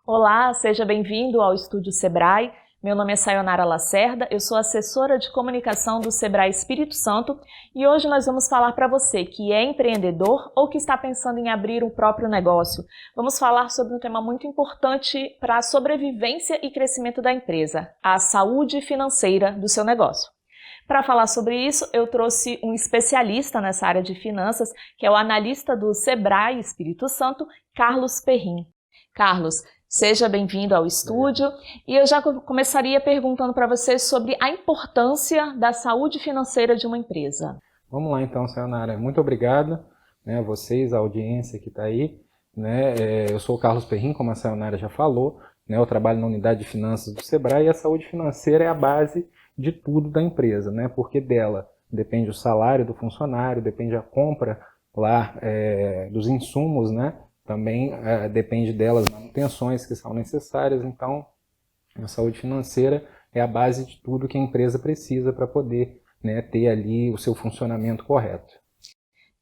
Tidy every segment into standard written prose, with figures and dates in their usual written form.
Olá, seja bem-vindo ao Estúdio Sebrae. Meu nome é Sayonara Lacerda, eu sou assessora de comunicação do Sebrae Espírito Santo e hoje nós vamos falar para você que é empreendedor ou que está pensando em abrir um próprio negócio. Vamos falar sobre um tema muito importante para a sobrevivência e crescimento da empresa, a saúde financeira do seu negócio. Para falar sobre isso, eu trouxe um especialista nessa área de finanças, que é o analista do Sebrae Espírito Santo, Carlos Perrin. Carlos, seja bem-vindo ao estúdio e eu já começaria perguntando para você sobre a importância da saúde financeira de uma empresa. Vamos lá então, Sayonara. Muito obrigado, a vocês, a audiência que está aí. Eu sou o Carlos Perrin, como a Sayonara já falou. Eu trabalho na unidade de finanças do Sebrae e a saúde financeira é a base de tudo da empresa, porque dela depende o salário do funcionário, depende a compra lá dos insumos, também depende delas manutenções que são necessárias. Então, a saúde financeira é a base de tudo que a empresa precisa para poder ter ali o seu funcionamento correto.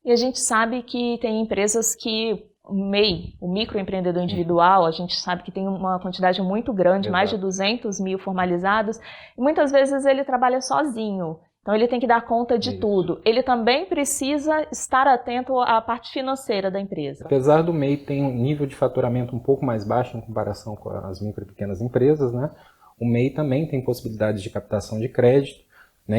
E a gente sabe que tem empresas que o MEI, o microempreendedor individual, a gente sabe que tem uma quantidade muito grande, mais de 200 mil formalizados, e muitas vezes ele trabalha sozinho. Então ele tem que dar conta de tudo. Ele também precisa estar atento à parte financeira da empresa. Apesar do MEI ter um nível de faturamento um pouco mais baixo em comparação com as micro e pequenas empresas, o MEI também tem possibilidades de captação de crédito,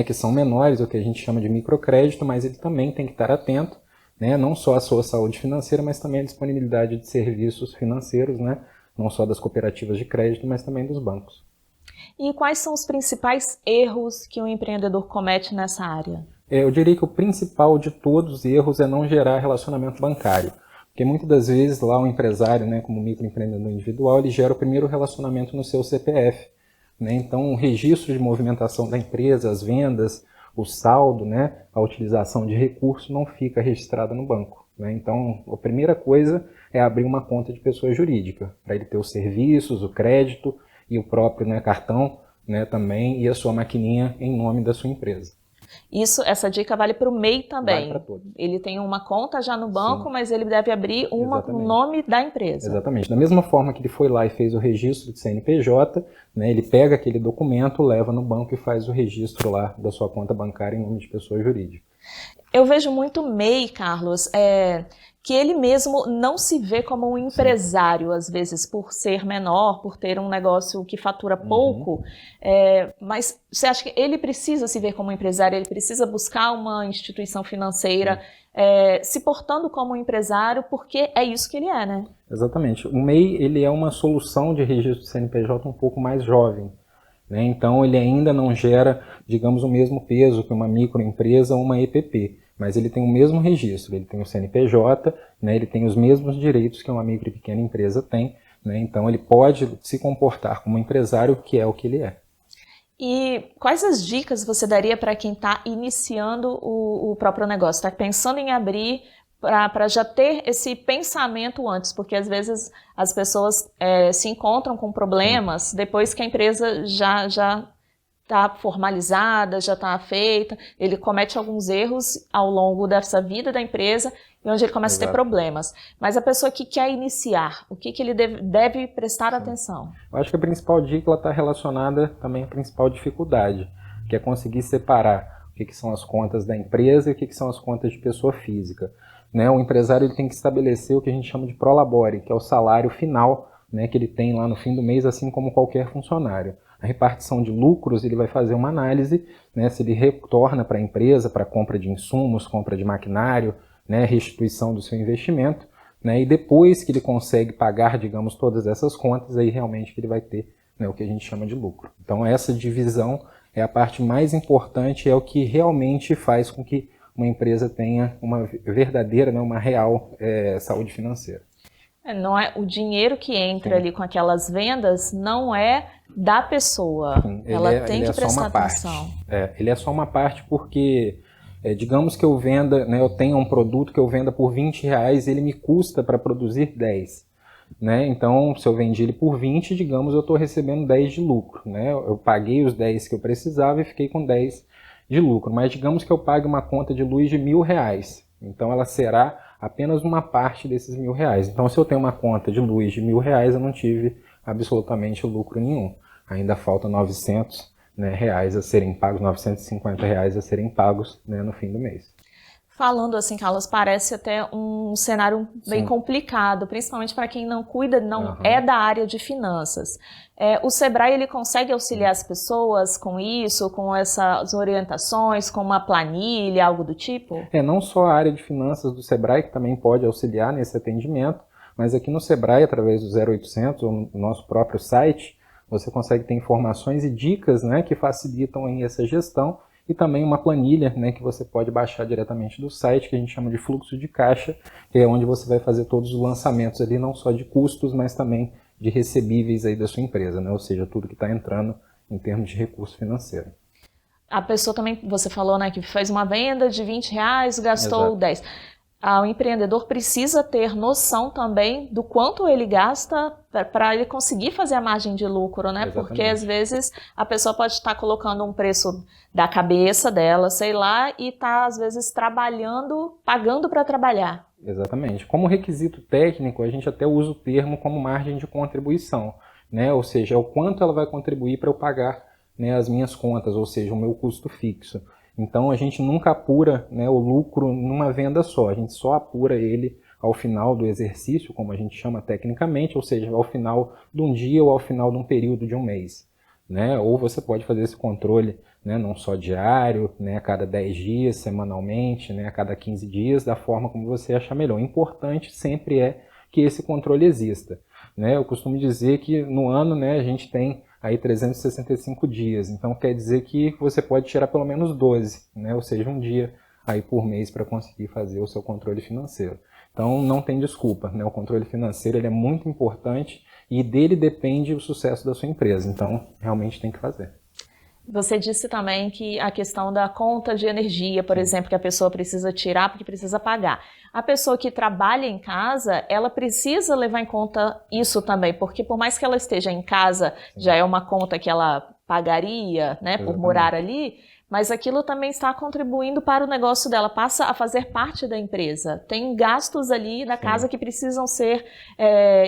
que são menores, o que a gente chama de microcrédito, mas ele também tem que estar atento, não só à sua saúde financeira, mas também à disponibilidade de serviços financeiros, não só das cooperativas de crédito, mas também dos bancos. E quais são os principais erros que um empreendedor comete nessa área? Eu diria que o principal de todos os erros é não gerar relacionamento bancário. Porque muitas das vezes lá o empresário, como microempreendedor individual, ele gera o primeiro relacionamento no seu CPF. Então o registro de movimentação da empresa, as vendas, o saldo, a utilização de recursos não fica registrada no banco. Então a primeira coisa é abrir uma conta de pessoa jurídica, para ele ter os serviços, o crédito, e o próprio cartão também, e a sua maquininha em nome da sua empresa. Essa dica vale para o MEI também. Vale para todos. Ele tem uma conta já no banco, Sim. mas ele deve abrir uma com o nome da empresa. Exatamente. Da mesma forma que ele foi lá e fez o registro de CNPJ, ele pega aquele documento, leva no banco e faz o registro lá da sua conta bancária em nome de pessoa jurídica. Eu vejo muito MEI, Carlos, que ele mesmo não se vê como um empresário, às vezes, por ser menor, por ter um negócio que fatura pouco, mas você acha que ele precisa se ver como empresário, ele precisa buscar uma instituição financeira, se portando como um empresário, porque é isso que ele é, Exatamente. O MEI, ele é uma solução de registro de CNPJ um pouco mais jovem. Então, ele ainda não gera, digamos, o mesmo peso que uma microempresa ou uma EPP. Mas ele tem o mesmo registro, ele tem o CNPJ, ele tem os mesmos direitos que uma micro e pequena empresa tem, então ele pode se comportar como empresário, que é o que ele é. E quais as dicas você daria para quem está iniciando o próprio negócio, está pensando em abrir, para já ter esse pensamento antes, porque às vezes as pessoas se encontram com problemas depois que a empresa já está formalizada, já está feita, ele comete alguns erros ao longo dessa vida da empresa e onde ele começa a ter problemas. Mas a pessoa que quer iniciar, o que ele deve prestar atenção? Eu acho que a principal dica está relacionada também à principal dificuldade, que é conseguir separar o que são as contas da empresa e o que são as contas de pessoa física. O empresário ele tem que estabelecer o que a gente chama de prolabore, que é o salário final que ele tem lá no fim do mês, assim como qualquer funcionário. A repartição de lucros, ele vai fazer uma análise, se ele retorna para a empresa, para compra de insumos, compra de maquinário, restituição do seu investimento, e depois que ele consegue pagar, digamos, todas essas contas, aí realmente que ele vai ter o que a gente chama de lucro. Então essa divisão é a parte mais importante, é o que realmente faz com que uma empresa tenha uma verdadeira, uma real saúde financeira. Não é o dinheiro que entra ali com aquelas vendas, não é da pessoa. Ela tem que prestar atenção. Ele é só uma parte porque, digamos que eu venda, eu tenho um produto que eu venda por R$20, ele me custa para produzir 10. Então, se eu vendi ele por 20, digamos, eu estou recebendo 10 de lucro. Eu paguei os 10 que eu precisava e fiquei com 10 de lucro. Mas digamos que eu pague uma conta de luz de R$1.000. Então, ela será apenas uma parte desses R$1.000. Então, se eu tenho uma conta de luz de R$1.000, eu não tive absolutamente lucro nenhum. Ainda falta 900, né, reais a serem pagos, R$ 950 a serem pagos, né, no fim do mês. Falando assim, Carlos, parece até um cenário bem complicado, principalmente para quem não cuida, não é da área de finanças. O Sebrae, ele consegue auxiliar as pessoas com isso, com essas orientações, com uma planilha, algo do tipo? Não só a área de finanças do Sebrae, que também pode auxiliar nesse atendimento, mas aqui no Sebrae, através do 0800, ou no nosso próprio site, você consegue ter informações e dicas, né, que facilitam aí essa gestão, e também uma planilha, né, que você pode baixar diretamente do site, que a gente chama de fluxo de caixa, que é onde você vai fazer todos os lançamentos ali, não só de custos, mas também de recebíveis aí da sua empresa, né, ou seja, tudo que está entrando em termos de recurso financeiro. A pessoa também, você falou, né, que fez uma venda de R$20, gastou Exato. 10. O empreendedor precisa ter noção também do quanto ele gasta para ele conseguir fazer a margem de lucro, né? Exatamente. Porque às vezes a pessoa pode estar colocando um preço da cabeça dela, sei lá, e está às vezes trabalhando, pagando para trabalhar. Exatamente. Como requisito técnico, a gente até usa o termo como margem de contribuição, né? Ou seja, é o quanto ela vai contribuir para eu pagar, né, as minhas contas, ou seja, o meu custo fixo. Então a gente nunca apura, né, o lucro numa venda só, a gente só apura ele ao final do exercício, como a gente chama tecnicamente, ou seja, ao final de um dia ou ao final de um período de um mês, né? Ou você pode fazer esse controle, né, não só diário, né, a cada 10 dias, semanalmente, né, a cada 15 dias, da forma como você achar melhor. O importante sempre é que esse controle exista, né? Eu costumo dizer que no ano, né, a gente tem aí 365 dias, então quer dizer que você pode tirar pelo menos 12, né? Ou seja, um dia aí por mês para conseguir fazer o seu controle financeiro. Então não tem desculpa, né? O controle financeiro ele é muito importante e dele depende o sucesso da sua empresa, então realmente tem que fazer. Você disse também que a questão da conta de energia, por exemplo, que a pessoa precisa tirar porque precisa pagar. A pessoa que trabalha em casa, ela precisa levar em conta isso também, porque por mais que ela esteja em casa, já é uma conta que ela pagaria, né, por morar ali, mas aquilo também está contribuindo para o negócio dela, passa a fazer parte da empresa. Tem gastos ali da casa que precisam ser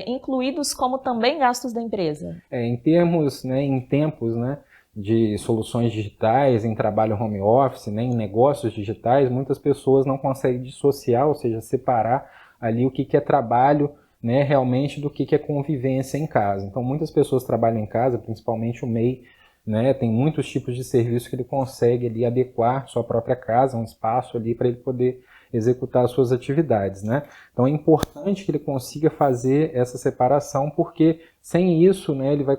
incluídos como também gastos da empresa. Em termos, né, em tempos, né, de soluções digitais, em trabalho home office, né, em negócios digitais, muitas pessoas não conseguem dissociar, ou seja, separar ali o que é trabalho, né, realmente do que é convivência em casa. Então muitas pessoas trabalham em casa, principalmente o MEI, né, tem muitos tipos de serviço que ele consegue ali adequar sua própria casa, um espaço ali para ele poder executar as suas atividades, né? Então é importante que ele consiga fazer essa separação, porque sem isso, né, ele vai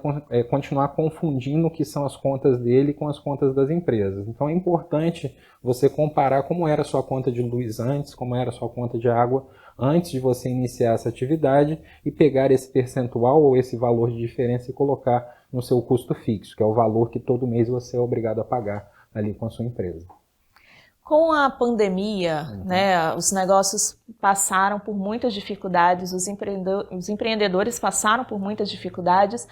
continuar confundindo o que são as contas dele com as contas das empresas. Então é importante você comparar como era a sua conta de luz antes, como era a sua conta de água antes de você iniciar essa atividade e pegar esse percentual ou esse valor de diferença e colocar no seu custo fixo, que é o valor que todo mês você é obrigado a pagar ali com a sua empresa. Com a pandemia, né, os negócios passaram por muitas dificuldades, os empreendedores passaram por muitas dificuldades,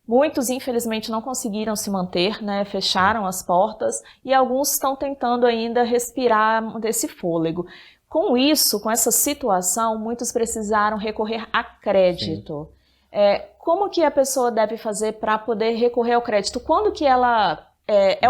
muitos infelizmente não conseguiram se manter, né, fecharam as portas e alguns estão tentando ainda respirar desse fôlego. Com isso, com essa situação, muitos precisaram recorrer a crédito. Como que a pessoa deve fazer para poder recorrer ao crédito? Quando que ela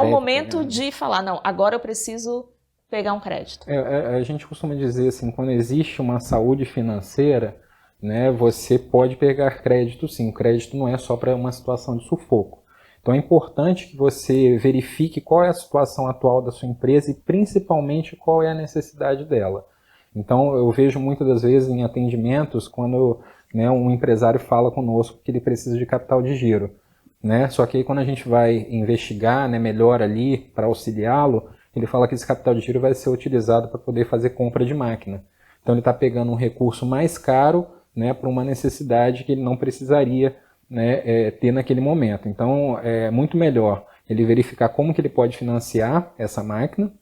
o momento de falar, não, agora eu preciso pegar um crédito? A gente costuma dizer assim, quando existe uma saúde financeira, né, você pode pegar crédito sim. O crédito não é só para uma situação de sufoco. Então é importante que você verifique qual é a situação atual da sua empresa e principalmente qual é a necessidade dela. Então eu vejo muitas das vezes em atendimentos quando, né, um empresário fala conosco que ele precisa de capital de giro, né? Só que aí quando a gente vai investigar, né, melhor ali para auxiliá-lo, ele fala que esse capital de giro vai ser utilizado para poder fazer compra de máquina. Então ele está pegando um recurso mais caro, né, para uma necessidade que ele não precisaria, né, ter naquele momento. Então é muito melhor ele verificar como que ele pode financiar essa máquina,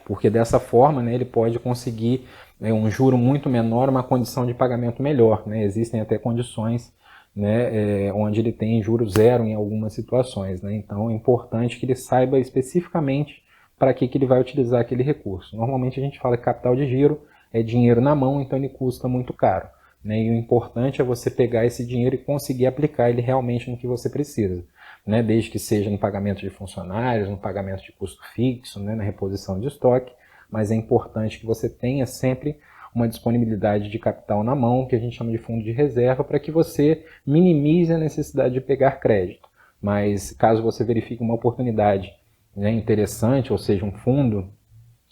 porque dessa forma, né, ele pode conseguir um juro muito menor, uma condição de pagamento melhor, né? Existem até condições, né, onde ele tem juros zero em algumas situações, né? Então é importante que ele saiba especificamente para que ele vai utilizar aquele recurso. Normalmente a gente fala que capital de giro é dinheiro na mão, então ele custa muito caro. né? E o importante é você pegar esse dinheiro e conseguir aplicar ele realmente no que você precisa, né? Desde que seja no pagamento de funcionários, no pagamento de custo fixo, né? Na reposição de estoque, mas é importante que você tenha sempre uma disponibilidade de capital na mão, que a gente chama de fundo de reserva, para que você minimize a necessidade de pegar crédito. Mas caso você verifique uma oportunidade, né, interessante, ou seja, um fundo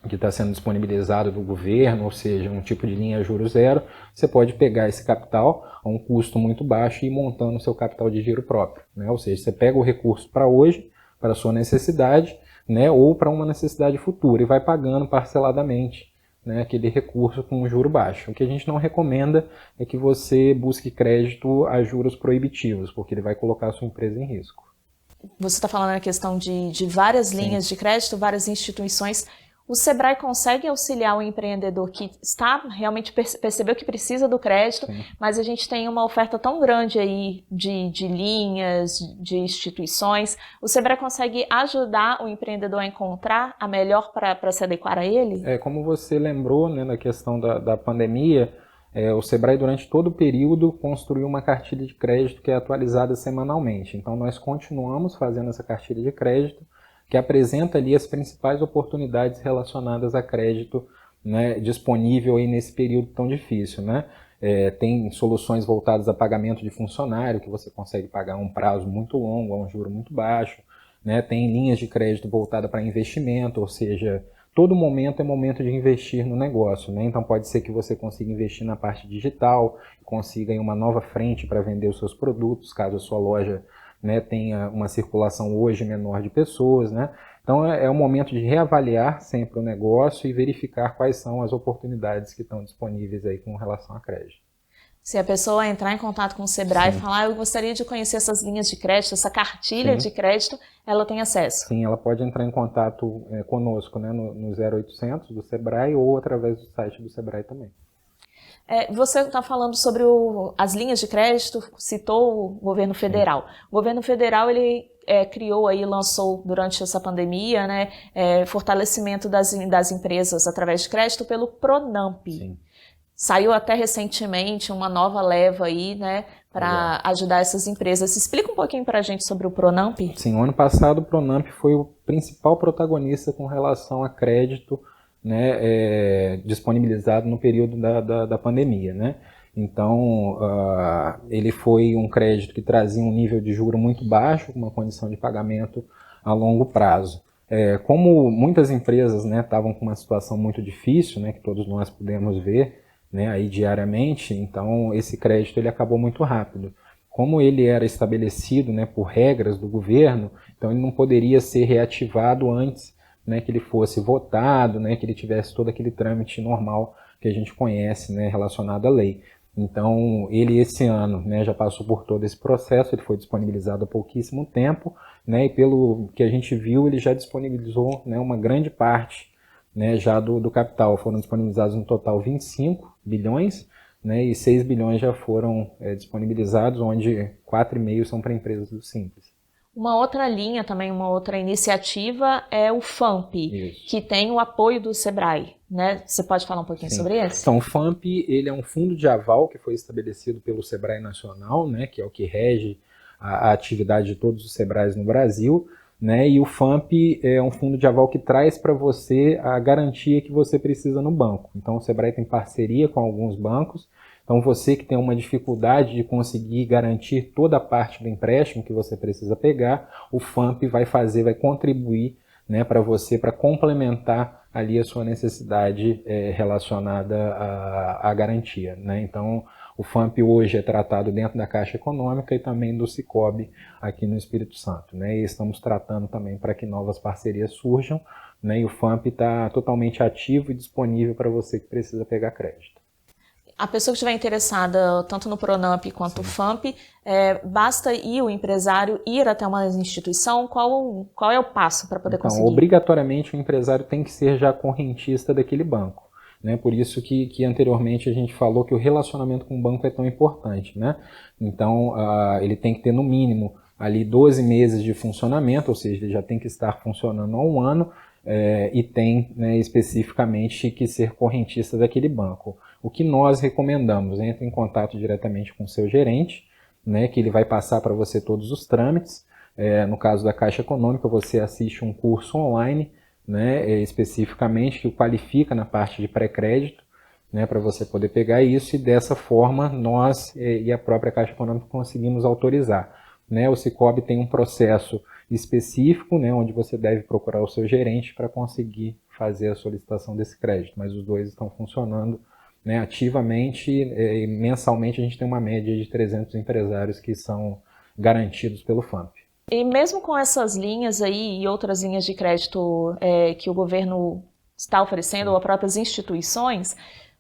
que está sendo disponibilizado do governo, ou seja, um tipo de linha juro zero, você pode pegar esse capital a um custo muito baixo e ir montando o seu capital de giro próprio, né? Ou seja, você pega o recurso para hoje, para a sua necessidade, né, ou para uma necessidade futura e vai pagando parceladamente, né, aquele recurso com um juro baixo. O que a gente não recomenda é que você busque crédito a juros proibitivos, porque ele vai colocar a sua empresa em risco. Você está falando na questão de várias linhas de crédito, várias instituições. O Sebrae consegue auxiliar o empreendedor que está realmente percebeu que precisa do crédito, mas a gente tem uma oferta tão grande aí de linhas, de instituições. O Sebrae consegue ajudar o empreendedor a encontrar a melhor para se adequar a ele? Como você lembrou, né, na questão da pandemia, o Sebrae durante todo o período construiu uma cartilha de crédito que é atualizada semanalmente. Então nós continuamos fazendo essa cartilha de crédito, que apresenta ali as principais oportunidades relacionadas a crédito, né, disponível aí nesse período tão difícil, né? Tem soluções voltadas a pagamento de funcionário, que você consegue pagar a um prazo muito longo, a um juro muito baixo, né? Tem linhas de crédito voltadas para investimento, ou seja, todo momento é momento de investir no negócio, né? Então pode ser que você consiga investir na parte digital, consiga aí uma nova frente para vender os seus produtos, caso a sua loja, né, tenha uma circulação hoje menor de pessoas, né? Então é o momento de reavaliar sempre o negócio e verificar quais são as oportunidades que estão disponíveis aí com relação a crédito. Se a pessoa entrar em contato com o Sebrae e falar, eu gostaria de conhecer essas linhas de crédito, essa cartilha de crédito, ela tem acesso? Sim, ela pode entrar em contato conosco, né, no 0800 do Sebrae ou através do site do Sebrae também. Você está falando sobre as linhas de crédito, citou o governo federal. O governo federal ele criou aí, lançou durante essa pandemia, né, fortalecimento das empresas através de crédito pelo Pronamp. Sim. Saiu até recentemente uma nova leva aí, né, para ajudar essas empresas. Explica um pouquinho para a gente sobre o Pronamp. Sim, o ano passado o Pronamp foi o principal protagonista com relação a crédito, né, disponibilizado no período da pandemia, né? Então, ele foi um crédito que trazia um nível de juro muito baixo, com uma condição de pagamento a longo prazo. Como muitas empresas, né, estavam com uma situação muito difícil, né, que todos nós pudemos ver, né, aí diariamente, então esse crédito ele acabou muito rápido. Como ele era estabelecido, né, por regras do governo, então ele não poderia ser reativado antes, né, que ele fosse votado, né, que ele tivesse todo aquele trâmite normal que a gente conhece, né, relacionado à lei. Então, ele esse ano, né, já passou por todo esse processo, ele foi disponibilizado há pouquíssimo tempo, né, e pelo que a gente viu, ele já disponibilizou, né, uma grande parte, né, já do capital. Foram disponibilizados no total 25 bilhões, né, e 6 bilhões já foram disponibilizados, onde 4,5 são para empresas do Simples. Uma outra linha também, uma outra iniciativa é o FAMP, que tem o apoio do Sebrae, né? Você pode falar um pouquinho sobre esse? Então, o FAMP ele é um fundo de aval que foi estabelecido pelo Sebrae Nacional, né, que é o que rege a atividade de todos os Sebrais no Brasil, né, e o FAMP é um fundo de aval que traz para você a garantia que você precisa no banco. Então, o Sebrae tem parceria com alguns bancos. Então, você que tem uma dificuldade de conseguir garantir toda a parte do empréstimo que você precisa pegar, o FAMP vai contribuir, né, para você, para complementar ali a sua necessidade relacionada à garantia, né? Então, o FAMP hoje é tratado dentro da Caixa Econômica e também do Sicoob aqui no Espírito Santo, né? E estamos tratando também para que novas parcerias surjam, né? E o FAMP está totalmente ativo e disponível para você que precisa pegar crédito. A pessoa que estiver interessada tanto no Pronamp quanto no FAMP, basta o empresário ir até uma instituição? Qual é o passo para poder conseguir? Obrigatoriamente o empresário tem que ser já correntista daquele banco, né? Por isso que anteriormente a gente falou que o relacionamento com o banco é tão importante, né? Então ele tem que ter no mínimo ali 12 meses de funcionamento, ou seja, ele já tem que estar funcionando há um ano, e tem, né, especificamente que ser correntista daquele banco. O o que nós recomendamos? Entre em contato diretamente com o seu gerente, né, que ele vai passar para você todos os trâmites. No caso da Caixa Econômica, você assiste um curso online, né, especificamente, que o qualifica na parte de pré-crédito, né, para você poder pegar isso, e dessa forma nós e a própria Caixa Econômica conseguimos autorizar. Né? O Cicobi tem um processo específico, né, onde você deve procurar o seu gerente para conseguir fazer a solicitação desse crédito, mas os dois estão funcionando, né, ativamente, e mensalmente a gente tem uma média de 300 empresários que são garantidos pelo FAMP. E mesmo com essas linhas aí e outras linhas de crédito que o governo está oferecendo, ou próprias instituições,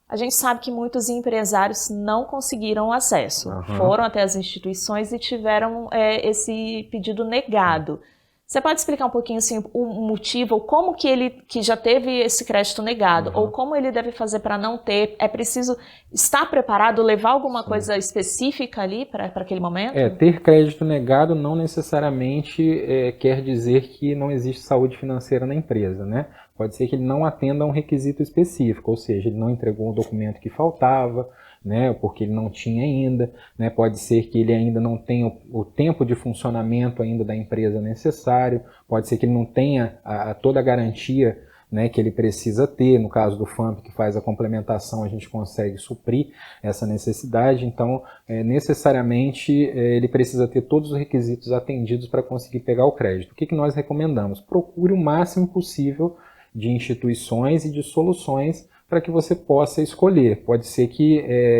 a gente sabe que muitos empresários não conseguiram acesso. Foram até as instituições e tiveram esse pedido negado. Você pode explicar um pouquinho assim, o motivo, ou como que já teve esse crédito negado, ou como ele deve fazer para não ter? É preciso estar preparado, levar alguma coisa específica ali para aquele momento? Ter crédito negado não necessariamente quer dizer que não existe saúde financeira na empresa, né? Pode ser que ele não atenda a um requisito específico, ou seja, ele não entregou o documento que faltava, né, porque ele não tinha ainda, né, pode ser que ele ainda não tenha o tempo de funcionamento ainda da empresa necessário, pode ser que ele não tenha toda a garantia, né, que ele precisa ter. No caso do FAMP, que faz a complementação, a gente consegue suprir essa necessidade. Então, necessariamente, ele precisa ter todos os requisitos atendidos para conseguir pegar o crédito. O que nós recomendamos? Procure o máximo possível de instituições e de soluções para que você possa escolher. Pode ser que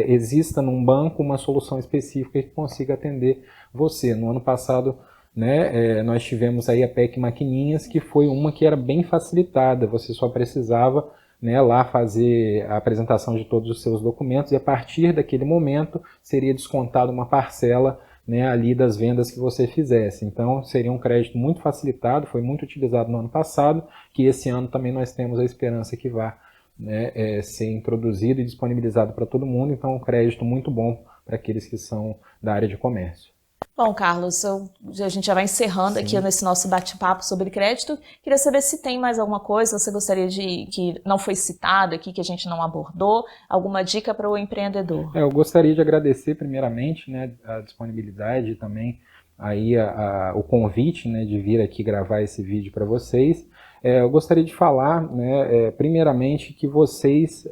exista num banco uma solução específica que consiga atender você. No ano passado, né, nós tivemos aí a PEC Maquininhas, que foi uma que era bem facilitada. Você só precisava, né, lá fazer a apresentação de todos os seus documentos, e a partir daquele momento seria descontado uma parcela, né, ali das vendas que você fizesse. Então seria um crédito muito facilitado, foi muito utilizado no ano passado, que esse ano também nós temos a esperança que vá, né, ser introduzido e disponibilizado para todo mundo. Então um crédito muito bom para aqueles que são da área de comércio. Bom, Carlos, a gente já vai encerrando aqui nesse nosso bate-papo sobre crédito. Queria saber se tem mais alguma coisa você gostaria que não foi citado aqui, que a gente não abordou, alguma dica para o empreendedor. Eu gostaria de agradecer primeiramente, né, a disponibilidade e também aí o convite, né, de vir aqui gravar esse vídeo para vocês. Eu gostaria de falar, né, primeiramente, que vocês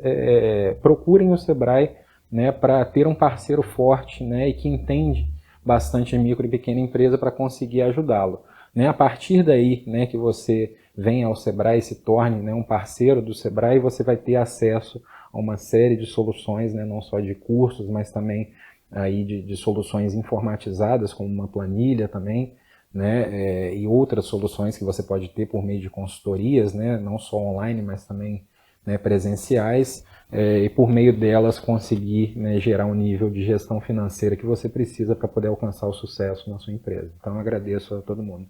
procurem o Sebrae, né, para ter um parceiro forte, né, e que entende bastante micro e pequena empresa para conseguir ajudá-lo. Né, a partir daí, né, que você venha ao Sebrae e se torne, né, um parceiro do Sebrae, você vai ter acesso a uma série de soluções, né, não só de cursos, mas também aí de soluções informatizadas, como uma planilha também, né, e outras soluções que você pode ter por meio de consultorias, né, não só online, mas também, né, presenciais, e por meio delas conseguir, né, gerar um nível de gestão financeira que você precisa para poder alcançar o sucesso na sua empresa. Então eu agradeço a todo mundo.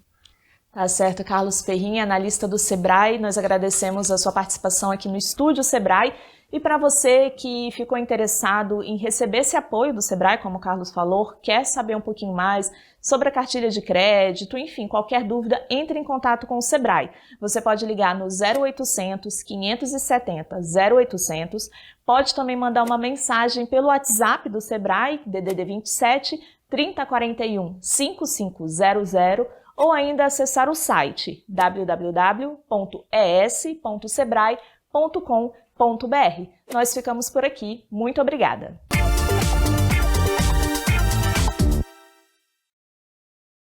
Tá certo, Carlos Ferrin, analista do Sebrae, nós agradecemos a sua participação aqui no Estúdio Sebrae. E para você que ficou interessado em receber esse apoio do Sebrae, como o Carlos falou, quer saber um pouquinho mais sobre a cartilha de crédito, enfim, qualquer dúvida, entre em contato com o Sebrae. Você pode ligar no 0800 570 0800, pode também mandar uma mensagem pelo WhatsApp do Sebrae, DDD 27 3041 5500, ou ainda acessar o site www.es.sebrae.com.br. Nós ficamos por aqui. Muito obrigada!